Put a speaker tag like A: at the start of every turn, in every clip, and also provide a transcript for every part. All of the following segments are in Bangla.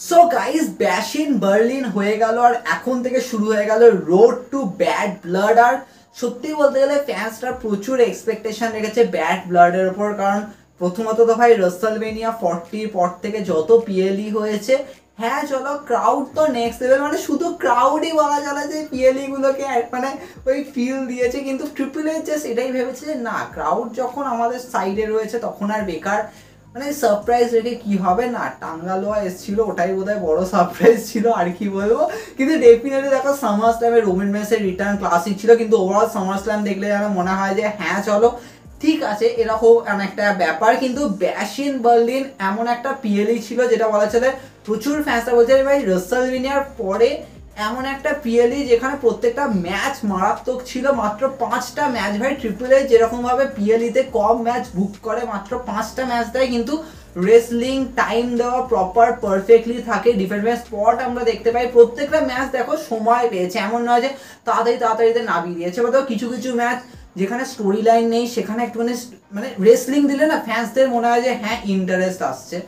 A: সো গাইস ব্যাশ ইন বার্লিন হয়ে গেল আর এখন থেকে শুরু হয়ে গেল রোড টু ব্যাড ব্লাড। আর সত্যি বলতে গেলে ফ্যান্সরা প্রচুর এক্সপেকটেশন রেখেছে ব্যাড ব্লাডের উপর, কারণ প্রথমত তো ভাই রাসেলমেনিয়া 40 পর থেকে যত পিএলই হয়েছে, হ্যাঁ চলো ক্রাউড তো নেক্সট লেভেল, মানে শুধু ক্রাউডই বলা চলে যে পিএলই গুলোকে মানে ওই ফিল দিয়েছে, কিন্তু ট্রিপল এইচ জাস্ট এটাই ভেবেছে যে না, ক্রাউড যখন আমাদের সাইডে রয়েছে তখন আর বেকার মানে সারপ্রাইজ রেখে কি হবে। না, টাঙ্গালোয়া এসেছিল, ওটাই বোধহয় বড় সারপ্রাইজ ছিল, আর কি বলবো। কিন্তু ডেফিনেটলি দেখো সামার স্ল্যামে রোমান মেসের রিটার্ন ক্লাসিক ছিল, কিন্তু ওভারঅল সামার স্ল্যাম দেখলে যেন মনে হয় যে হ্যাঁ চলো ঠিক আছে, এরকম একটা ব্যাপার। কিন্তু ব্যাশ ইন বার্লিন এমন একটা পিএলই ছিল যেটা বলা চলে প্রচুর ফ্যান্সরা বলছে ভাই রাসেলমেনিয়ার পরে এমন একটা পিএলই যেখানে প্রত্যেকটা ম্যাচ মারাত্মক ছিল। মাত্র 5টা ম্যাচ ভাই, ট্রিপল এইচ যেরকম ভাবে পিএলইতে কম ম্যাচ বুক করে মাত্র 5টা ম্যাচ দেয়, কিন্তু রেসলিং টাইম দেওয়া প্রপার পারফেক্টলি থাকে, ডিফেন্স স্পট আমরা দেখতে পাই প্রত্যেকটা ম্যাচ। দেখো সময় পেয়েছে, এমন নয় যে তাড়াতাড়িতে নামিয়ে দিয়েছে। বা কিছু কিছু ম্যাচ যেখানে স্টোরি লাইন নেই সেখানে একটুখানি মানে রেসলিং দিলে না ফ্যান্সদের মনে হয় যে হ্যাঁ ইন্টারেস্ট আসছে।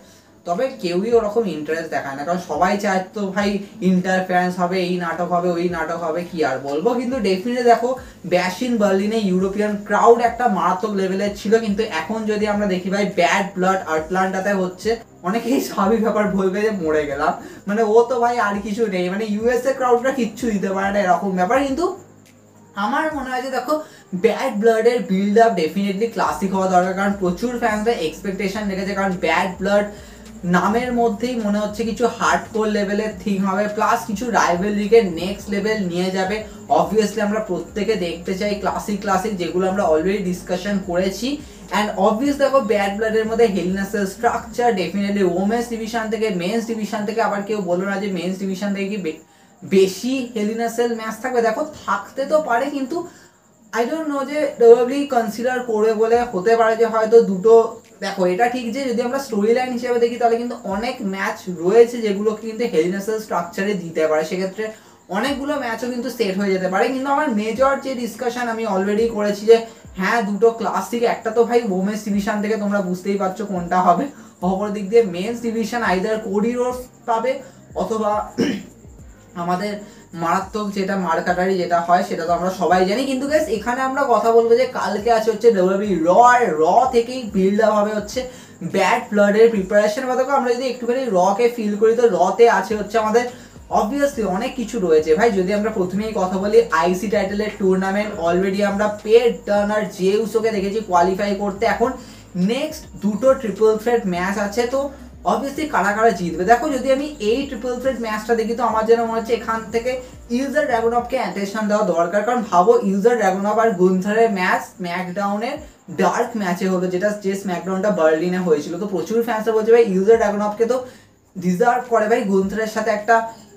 A: তবে কেউই ওরকম ইন্টারেস্ট দেখায় না, কারণ সবাই চায় তো ভাই ইন্টারফারেন্স হবে, এই নাটক হবে, ওই নাটক হবে, কি আর বলবো। কিন্তু ডেফিনেটলি দেখো ব্যাশ ইন বার্লিনে ইউরোপিয়ান ক্রাউড একটা মারাত্মক লেভেলের ছিল, কিন্তু এখন যদি আমরা দেখি ভাই ব্যাড ব্লাড আটলান্টাতে হচ্ছে, অনেকেই স্বাভাবিক ব্যাপার বলবে যে মরে গেলাম, মানে ও তো ভাই আর কিছু নেই, মানে ইউএসএ ক্রাউডরা কিচ্ছু দিতে পারে না, এরকম ব্যাপার। কিন্তু আমার মনে হয় যে দেখো ব্যাড ব্লাডের বিল্ড আপ ডেফিনেটলি ক্লাসিক হওয়া দরকার, কারণ প্রচুর ফ্যান্সরা এক্সপেকটেশন রেখেছে, কারণ ব্যাড ব্লাড নামের মধ্যেই মনে হচ্ছে কিছু হার্ডকোর লেভেলের থিং হবে, প্লাস কিছু রাইভেলরিকে নেক্সট লেভেল নিয়ে যাবে। অবভিয়াসলি আমরা প্রত্যেকে দেখতে চাই ক্লাসিক যেগুলো আমরা অলরেডি ডিসকাশন করেছি। অ্যান্ড অবভিয়াস দেখো ব্যাড ব্লাডের মধ্যে হেলিনাসের স্ট্রাকচার ডেফিনেটলি ওমেন্স ডিভিশন থেকে মেন্স ডিভিশন থেকে, আবার কেউ বলো না যে মেন্স ডিভিশন থেকে কি বেশি হেলিনাসেল ম্যাচ থাকবে, দেখো থাকতে তো পারে, কিন্তু আই ডোন্ট নো যে ডব্লিউডাব্লিউ কনসিডার করবে বলে হতে পারে যে হয়তো দুটো। দেখো এটা ঠিক যে যদি আমরা স্টোরি লাইন হিসেবে দেখি তাহলে কিন্তু অনেক ম্যাচ রয়েছে যেগুলোকে কিন্তু হেলিনাসেল স্ট্রাকচারে দিতে পারে, সেক্ষেত্রে অনেকগুলো ম্যাচও কিন্তু সেট হয়ে যেতে পারে। কিন্তু আমার মেজর যে ডিসকাশন আমি অলরেডি করেছি যে হ্যাঁ দুটো ক্লাসিক, একটা তো ভাই ওমেন্স ডিভিশন থেকে তোমরা বুঝতেই পারছো কোনটা হবে, অপর দিক দিয়ে men's division either Cody Rhodes পাবে অথবা আমাদের মারাত্মক যেটা মারকাটারি যেটা হয় সেটা তো আমরা সবাই জানি। কিন্তু গাইস এখানে আমরা কথা বলবো যে কালকে আছে হচ্ছে ডব্লিউডাব্লিউ র থেকেই বিল্ড আপ হবে হচ্ছে ব্যাড ব্লাডের প্রিপারেশন। বা দেখো আমরা যদি একটুখানি কে ফিল করি তো তে আছে হচ্ছে আমাদের অবভিয়াসলি অনেক কিছু রয়েছে ভাই। যদি আমরা প্রথমেই কথা বলি আইসি টাইটেলের টুর্নামেন্ট, অলরেডি আমরা পেট ডান আর জেউসোকে দেখেছি কোয়ালিফাই করতে, এখন নেক্সট দুটো ট্রিপল থ্রেট ম্যাচ আছে, তো অবভিয়াসলি কারা কারা জিতবে। দেখো যদি আমি এই ট্রিপল থ্রেট ম্যাচটা দেখি তো আমার যেন মনে হচ্ছে এখান থেকে ইউজার ড্রাগনফকে অ্যাটেনশন দেওয়া দরকার, কারণ ভাবো ইউজার ড্রাগনফ আর গুন্থারের ম্যাচ স্ম্যাকডাউনের ডার্ক ম্যাচে হলো, যেটা যে স্ম্যাকডাউনটা বার্লিনে হয়েছিল, তো প্রচুর ফ্যান্সরা বলছে ভাই ইউজার ড্রাগনফকে তো ডিজার্ভ করে ভাই গুন্থারের সাথে একটা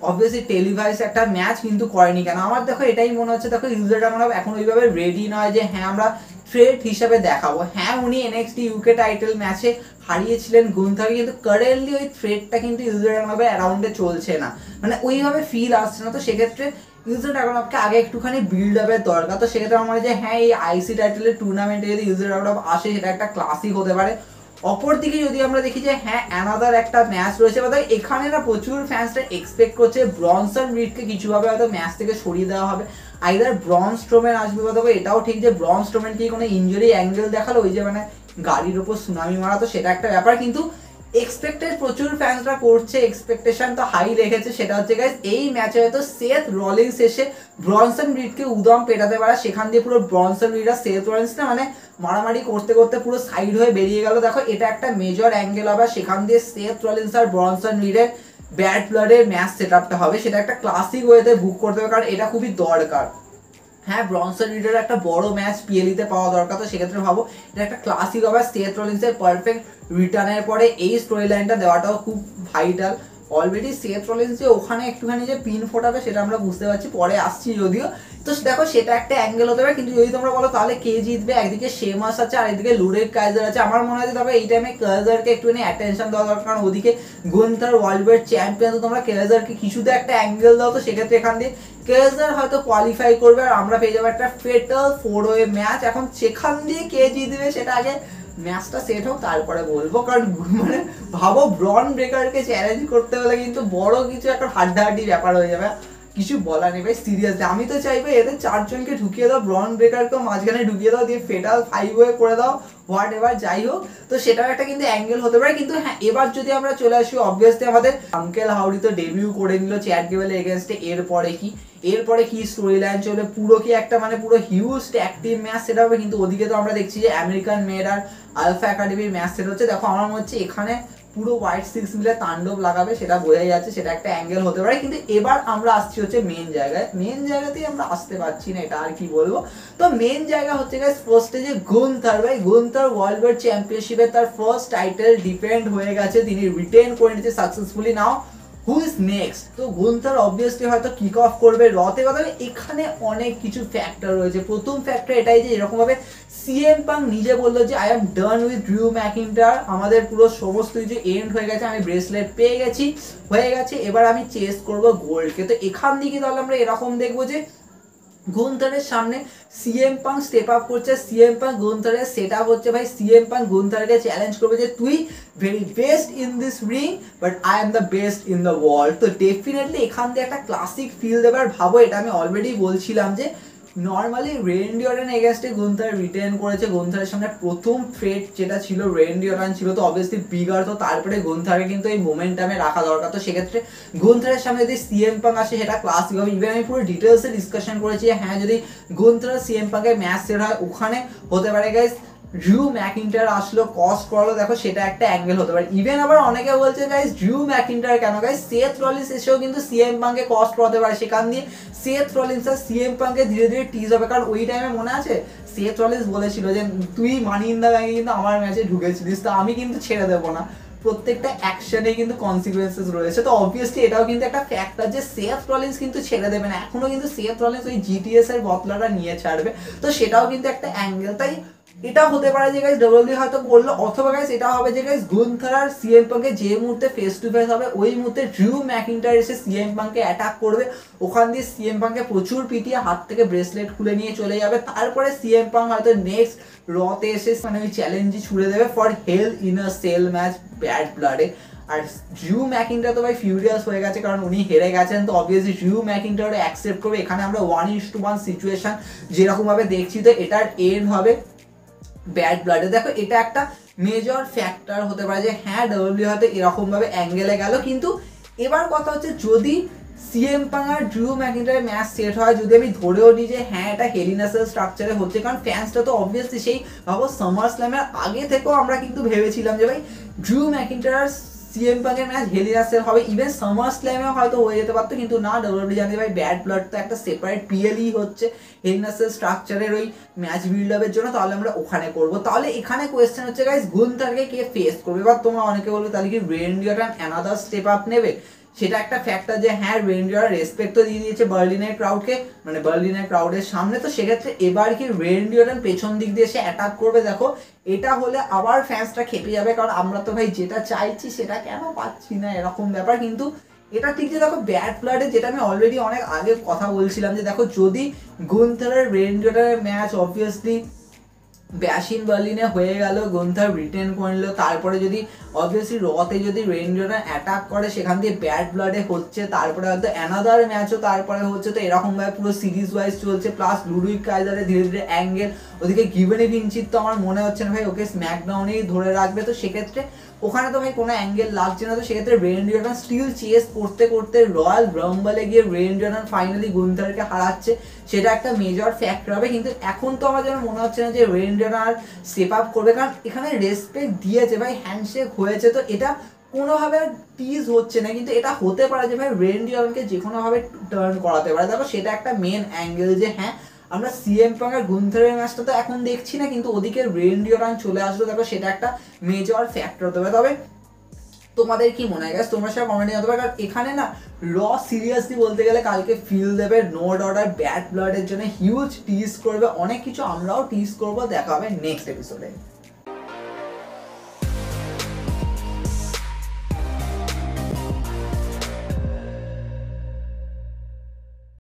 A: অবভিয়াসলি টেলিভাইজ একটা ম্যাচ, কিন্তু করেনি কেন? আমার দেখো এটাই মনে হচ্ছে, দেখো ইউজার ড্রাগনফ এখন ওইভাবে রেডি নয় যে হ্যাঁ আমরা থ্রেট হিসাবে দেখাবো। হ্যাঁ উনি এনএক্সটি ইউকে টাইটেল ম্যাচে হারিয়েছিলেন গুন্থারকে, কিন্তু কারেন্টলি ওই থ্রেটটা কিন্তু ইউজার ড্রাগনফের অ্যারাউন্ডে চলছে না, মানে ওইভাবে ফিল আসছে না। তো সেক্ষেত্রে ইউজার ড্রাগনফকে আগে একটুখানি বিল্ড আপের দরকার। তো সেক্ষেত্রে আমার মনে হয় যে হ্যাঁ এই আইসি টাইটেলের টুর্নামেন্টে যদি ইউজার ড্রাগনফ আসে সেটা একটা ক্লাসিক হতে পারে। অপরদিকে যদি আমরা দেখি যে হ্যাঁ অ্যানাদার একটা ম্যাচ রয়েছে, বা এখানে না প্রচুর ফ্যান্সরা এক্সপেক্ট করছে ব্রনসন রিডকে কিছুভাবে হয়তো ম্যাচ থেকে সরিয়ে দেওয়া হবে, আইদার ব্রন স্ট্রোম্যান আসবে। বা দেখো এটাও ঠিক যে ব্রন স্ট্রোম্যান কি কোনো ইঞ্জুরি অ্যাঙ্গেল দেখালো, ওই যে মানে গাড়ির ওপর সুনামি মারা, তো সেটা একটা ব্যাপার। কিন্তু এক্সপেক্টেড প্রচুর ফ্যান্সরা করছে, এক্সপেকটেশন তো হাই রেখেছে, সেটা হচ্ছে গাইস এই ম্যাচে হয়তো সেথ রলিন্স এসে ব্রনসন রিডকে উদম পেটাতে পারে, সেখান দিয়ে পুরো ব্রনসন রিড আর সেথ রলিন্স না মানে মারামারি করতে করতে পুরো সাইড হয়ে বেরিয়ে গেল। দেখো এটা একটা মেজর অ্যাঙ্গেল হবে, সেখান দিয়ে সেথ রলিন্স আর ব্রনসন রিডের ব্যাড ব্লাডের ম্যাচ সেট আপটা হবে, সেটা একটা ক্লাসিক ওয়েতে বুক করতে হবে, কারণ এটা খুবই দরকার। হ্যাঁ ব্রনসন রিডের একটা বড় ম্যাচ পিএলিতে পাওয়া দরকার, তো সেক্ষেত্রে ভাবো এটা একটা ক্লাসিক হবে। সেথ রলিন্সের পারফেক্ট রিটার্নের পরে এই স্টোরি লাইনটা দেওয়াটাও খুব ভাইটাল। অলরেডি সেথ রলিন্স যে ওখানে একটুখানি যে পিন ফোটাবে সেটা আমরা বুঝতে পারছি, পরে আসছি যদিও। তো দেখো সেটা একটা অ্যাঙ্গেল হতে পারে, কিন্তু যদি তোমরা বলো তাহলে কে জিতবে, একদিকে শেমাস আছে আর এদিকে লুডেক কাইজার আছে, আমার মনে হয় তবে এই টাইমে কাইজারকে একটুখানি অ্যাটেনশন দেওয়া দরকার, কারণ ওদিকে গুন্থার ওয়ার্ল্ড ওয়াইড চ্যাম্পিয়ন, তো তোমরা কাইজারকে কিছুতে একটা অ্যাঙ্গেল দাও, তো সেক্ষেত্রে এখান দিয়ে কাইজার হয়তো কোয়ালিফাই করবে আর আমরা পেয়ে যাবো একটা ফেটাল 4-ওয়ে ম্যাচ। এখন সেখান দিয়ে কে জিতবে সেটা আগে ম্যাচটা সেট হোক তারপরে বলবো, কারণ মানে ভাবো ব্রন ব্রেকারকে চ্যালেঞ্জ করতে হলে কিন্তু বড় কিছু একটা হাড্ডাহাড্ডি ব্যাপার হয়ে যাবে, কিছু বলা নেই ভাই সিরিয়াসলি। আমি তো চাইবো এদের 4 জনকে ঢুকিয়ে দাও, ব্রন ব্রেকারকেও মাঝখানে ঢুকিয়ে দাও, দিয়ে ফেটাল 5 ওয়ে করে দাও, হোয়াট এভার যাই হোক। তো সেটার একটা কিন্তু অ্যাঙ্গেল হতে পারে। কিন্তু হ্যাঁ, এবার যদি আমরা চলে আসি অবভিয়াসলি আমাদের আঙ্কেল হাউডি তো ডেবিউ করে নিল চ্যাট গেবেলের এগেনস্টে। এরপরে কি স্টোরি লাইন চলবে, পুরো কি একটা মানে পুরো হিউজ ট্যাগ টিম ম্যাচ সেটা হবে। কিন্তু ওদিকে তো আমরা দেখছি যে আমেরিকান মেড আর আলফা একাডেমির ম্যাচ সেট হচ্ছে। দেখো আমার মনে হচ্ছে এখানে পুরো হোয়াইট সিক্স মিলে তাণ্ডব লাগাবে, সেটা বোঝাই যাচ্ছে, সেটা একটা অ্যাঙ্গেল হতে পারে। কিন্তু এবার আমরা আসছি হচ্ছে মেন জায়গাতেই আমরা আসতে পারছি না, এটা আর কি বলবো। তো মেন জায়গা হচ্ছে গাইস ফার্স্টে যে গুন্থার ওয়ার্ল্ড ওয়ার চ্যাম্পিয়নশিপে তার ফার্স্ট টাইটেল ডিফেন্ড হয়ে গেছে, তিনি রিটেন করে নিয়েছে successfully. Now who is next? তো গুন্থার অবভিয়াসলি হয়তো কিক অফ করবে রতে। কথা এখানে অনেক কিছু ফ্যাক্টর রয়েছে। প্রথম ফ্যাক্টর এটাই যে এরকম ভাবে সিএম পাং নিজে বললো যে I am done with Drew McIntyre, আমাদের পুরো সমস্ত কিছু এন্ড হয়ে গেছে, আমি ব্রেসলেট পেয়ে গেছি, হয়ে গেছে, এবার আমি চেস করবো গোল্ডকে। তো এখান থেকে তাহলে আমরা এরকম দেখবো যে গুন্থারের সামনে সিএম পাং স্টেপ আপ করছে, সিএম পাং গুন্থারের সেট আপ হচ্ছে। ভাই সিএম পাং গুন্থারকে চ্যালেঞ্জ করবে যে তুই very best in this ring but I am the best in the world. তো ডেফিনেটলি এখান থেকে একটা ক্লাসিক ফিল দেবে। আর ভাবো, এটা আমি অলরেডি বলছিলাম যে নর্মালি রেন্ডি অর্টন এগেনস্টে গুন্থার রিটেন করেছে। গুন্থারের সামনে প্রথম থ্রেট যেটা ছিল রেন্ডি অর্টন ছিল, তো অবভিয়াসলি বিগার, তো তারপরে গুন্থারকে কিন্তু এই মোমেন্টামে রাখা দরকার। তো সেক্ষেত্রে গুন্থারের সামনে যদি সিএম পাং আসে সেটা ক্লাসিক হবে। ইভেন আমি পুরো ডিটেলসে ডিসকাশন করেছি, হ্যাঁ যদি গুন্থার সিএম পাংয়ের ম্যাচ সেট হয় ওখানে হতে পারে গাইস ড্রিউ ম্যাকিন্টায়ার আসলো কস্ট করলো, দেখো সেটা একটা অ্যাঙ্গেল হতে পারে। ইভেন আবার অনেকে বলছে গাইস ড্রিউ ম্যাকিন্টায়ার কেন, গাইস সেথ রলিন্স এসেও কিন্তু সিএম পাংকে কস্ট করতে পারে, সেখান দিয়ে সেথ রলিন্স আর সিএম পাংকে ধীরে ধীরে টিজ হবে। কারণ ওই টাইমে মনে আছে সেথ রলিন্স বলেছিল যে তুই মানি ইন দ্য ব্যাঙ্কে কিন্তু আমার ম্যাচে ঢুকেছিলিস, তো আমি কিন্তু ছেড়ে দেবো না, প্রত্যেকটা অ্যাকশনে কিন্তু কনসিকুয়েন্সেস রয়েছে। তো অবভিয়াসলি এটাও কিন্তু একটা ফ্যাক্টর যে সেথ রলিন্স কিন্তু ছেড়ে দেবে না, এখনো কিন্তু সেথ রলিন্স ওই জিটিএস এর বদলাটা নিয়ে ছাড়বে। তো সেটাও কিন্তু একটা অ্যাঙ্গেল। তাই এটা হতে পারে যে গাইস ডব্লিউডব্লিউ হয়তো বললো, অথবা গাইস এটা হবে যে গাইস গুন্থার আর সিএম পাংকে যে মুহূর্তে ফেস টু ফেস হবে ওই মুহূর্তে ড্রিউ ম্যাকিন্টায়ার এসে সিএম পাংকে অ্যাটাক করবে, ওখান দিয়ে সিএম পাংকে প্রচুর পিটিয়ে হাত থেকে ব্রেসলেট খুলে নিয়ে চলে যাবে। তারপরে সিএম পাং হয়তো নেক্সট রতে এসে মানে ওই চ্যালেঞ্জই ছুড়ে দেবে for Hell in a Cell match Bad ব্লাডে। আর ড্রিউ ম্যাকিন্টায়ার তো ভাই ফিউরিয়াস হয়ে গেছে, কারণ উনি হেরে গেছেন। তো অবভিয়াসলি ড্রিউ ম্যাকিন্টায়ার অ্যাকসেপ্ট করবে। এখানে আমরা 1:1 সিচুয়েশন যেরকম ভাবে দেখছি, তো এটার এন্ড হবে ব্যাড ব্লাডে। দেখো এটা একটা মেজর ফ্যাক্টর হতে পারে যে হ্যাঁ ডব্লিউডব্লিউ হয়তো এরকম ভাবে অ্যাঙ্গেলে গেল। কিন্তু এবার কথা হচ্ছে যদি সিএম পাং আর ড্রিউ ম্যাকিন্টায়ার ম্যাচ সেট হয়, যদি আমি ধরেও নিই যে হ্যাঁ এটা হেল ইন আ সেল স্ট্রাকচারে হচ্ছে, কারণ ফ্যান্সটা তো অবভিয়াসলি সেই ভাবো সামার স্ল্যামের আগে থেকেও আমরা কিন্তু ভেবেছিলাম যে ভাই ড্রিউ ম্যাকিন্টায়ার সিএম পাংয়ের match Hell in a Cell হবে, ইভেন সামার স্ল্যামে হয়তো হয়ে যেতে পারতো। কিন্তু না, ডব্লিউডব্লিউ জানে ভাই ব্যাড ব্লাড তো একটা সেপারেট পিএলই হচ্ছে হেল ইন আ সেল স্ট্রাকচারের ওই ম্যাচ বিল্ড আপের জন্য, তাহলে আমরা ওখানে করব। তাহলে এখানে কোয়েশ্চেন হচ্ছে গাইস গুন্থারকে কে ফেস করবে। এবার তোমরা অনেকে বলবে তাহলে কি Randy Orton another step up নেবে, সেটা একটা ফ্যাক্টর যে হ্যাঁ রেন্ডি অর্টন রেসপেক্ট তো দিয়ে দিয়েছে বার্লিনের ক্রাউডকে, মানে বার্লিনের ক্রাউডের সামনে। তো সেক্ষেত্রে এবার কি রেন্ডি অর্টন পেছন দিক দিয়ে এসে অ্যাটাক করবে। দেখো এটা হলে আবার ফ্যান্সটা খেপে যাবে, কারণ আমরা তো ভাই যেটা চাইছি সেটা কেন পাচ্ছি না, এরকম ব্যাপার। কিন্তু এটা ঠিক যে দেখো ব্যাড ব্লাডে যেটা আমি অলরেডি অনেক আগে কথা বলছিলাম যে দেখো যদি গুন্থারের রেন্ডি অর্টনের ম্যাচ অবভিয়াসলি ব্যাশিন বার্লিনে হয়ে গেল, গুন্থার রিটেন করে নিল, তারপরে যদি অবভিয়াসলি রতে যদি রেন্ডি অর্টন অ্যাটাক করে সেখান দিয়ে ব্যাড ব্লাডে হচ্ছে, তারপরে হয়তো অ্যানাদার ম্যাচও তারপরে হচ্ছে, তো এরকমভাবে পুরো সিরিজ ওয়াইজ চলছে। প্লাস লুডুইক কাইজারের ধীরে ধীরে অ্যাঙ্গেল, ওদিকে গিভেন ভিঞ্চিত তো আমার মনে হচ্ছে না ভাই ওকে স্ম্যাকডাউনেই ধরে রাখবে। তো সেক্ষেত্রে ওখানে তো ভাই কোনো অ্যাঙ্গেল লাগছে না। তো সেক্ষেত্রে রেন্ডি অর্টন স্টিল চেস করতে করতে রয়্যাল রাম্বলে গিয়ে রেন্ডি অর্টন ফাইনালি গুন্থারকে হারাচ্ছে, সেটা একটা মেজর ফ্যাক্টর হবে। কিন্তু এখন তো আমার যেন মনে হচ্ছে না যে রেন্ডি অর্টন আর স্টেপ আপ করবে, কারণ এখানে রেসপেক্ট দিয়েছে ভাই, হ্যান্ডশেক হয়েছে, তো এটা কোনোভাবে টিজ হচ্ছে না। কিন্তু এটা হতে পারে যে ভাই রেন্ডি অর্টনকে যে কোনোভাবে টার্ন করাতে পারে। দেখো সেটা একটা মেন অ্যাঙ্গেল যে হ্যাঁ আমরা সিএম পাং আর গুন্থারের ম্যাচটা তো এখন দেখছি না, কিন্তু ওদিকে রেন্ডি অর্টন চলে আসলো, দেখো সেটা একটা মেজর ফ্যাক্টর হতে পারে। তবে তোমাদের কি মনে হয় গাইস, তোমরা সব কমেন্টে জানাতে পারো। কারণ এখানে না র সিরিয়াসলি বলতে গেলে কালকে ফিল দেবে নো অর্ডার ব্যাড ব্লাডের জন্য হিউজ টিজ করবে, অনেক কিছু আমরাও টিজ করবো। দেখা হবে নেক্সট এপিসোডে।